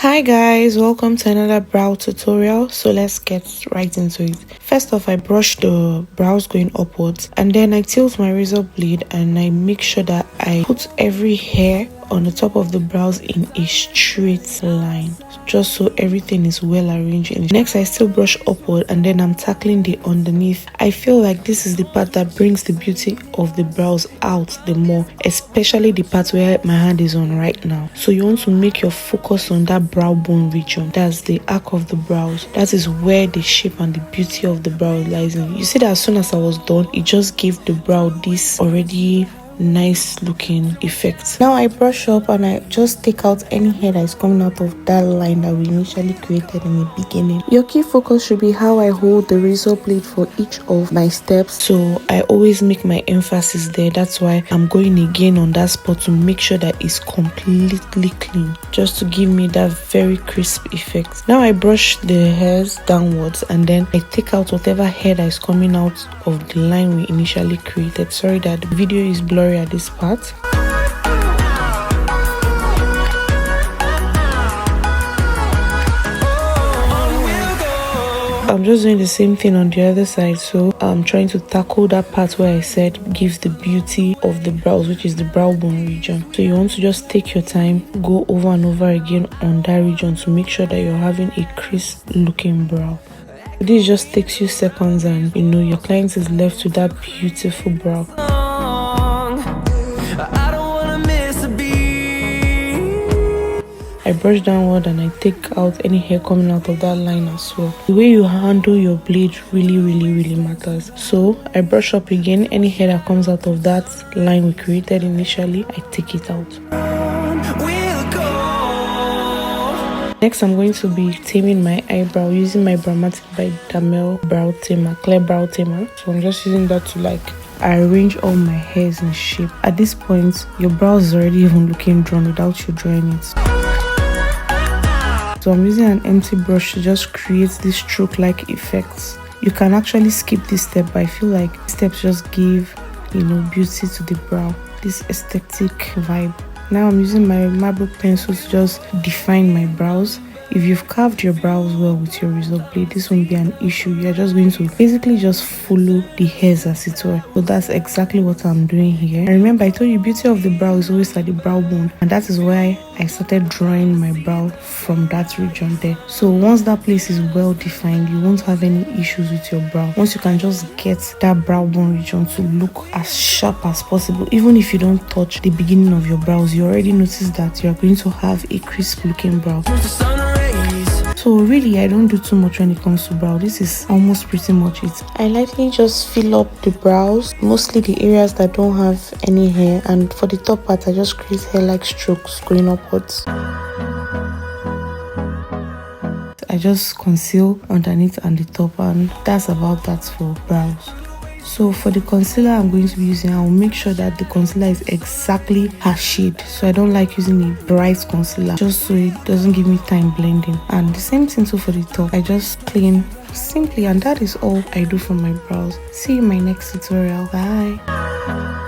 Hi guys, welcome to another brow tutorial. So let's get right into it. First off, I brush the brows going upwards and then I tilt my razor blade and I make sure that I put every hair on the top of the brows in a straight line, just so everything is well arranged. Next, I still brush upward and then I'm tackling the underneath. I feel like this is the part that brings the beauty of the brows out the more, especially the part where my hand is on right now. So you want to make your focus on that brow bone region. That's the arc of the brows. That is where the shape and the beauty of the brow lies in. You see that as soon as I was done, it just gave the brow this already nice looking effect. Now I brush up and I just take out any hair that is coming out of that line that we initially created in the beginning. Your key focus should be how I hold the razor blade for each of my steps, so I always make my emphasis there. That's why I'm going again on that spot to make sure that it's completely clean, just to give me that very crisp effect. Now I brush the hairs downwards and then I take out whatever hair that is coming out of the line we initially created. Sorry that the video is blurry at this part. I'm just doing the same thing on the other side, so I'm trying to tackle that part where I said gives the beauty of the brows, which is the brow bone region. So you want to just take your time, go over and over again on that region to make sure that you're having a crisp looking brow. This just takes you seconds and your client is left with that beautiful brow. I brush downward and I take out any hair coming out of that line as well. The way you handle your blade really matters. So I brush up again. Any hair that comes out of that line we created initially, I take it out. Next, I'm going to be taming my eyebrow using my Browmatic by Taming brow tamer, clear brow tamer. So I'm just using that to arrange all my hairs in shape. At this point, your brows is already even looking drawn without you drawing it. So I'm using an empty brush to just create this stroke-like effects. You can actually skip this step, but I feel like steps just give, beauty to the brow, this aesthetic vibe. Now I'm using my marble pencil to just define my brows. If you've carved your brows well with your razor blade, this won't be an issue. You're just going to basically just follow the hairs as it were. So that's exactly what I'm doing here. And remember, I told you beauty of the brow is always at the brow bone, and that is why I started drawing my brow from that region there. So once that place is well defined, you won't have any issues with your brow. Once you can just get that brow bone region to look as sharp as possible, even if you don't touch the beginning of your brows, you already notice that you're going to have a crisp looking brow. So really, I don't do too much when it comes to brow. This is almost pretty much it. I lightly just fill up the brows, mostly the areas that don't have any hair, and for the top part I just create hair-like strokes going upwards. I just conceal underneath and the top, and that's about that for brows. So for the concealer I'm going to be using, I'll make sure that the concealer is exactly her shade. So I don't like using a bright concealer, just so it doesn't give me time blending. And the same thing too for the top. I just clean simply, and that is all I do for my brows. See you in my next tutorial. Bye.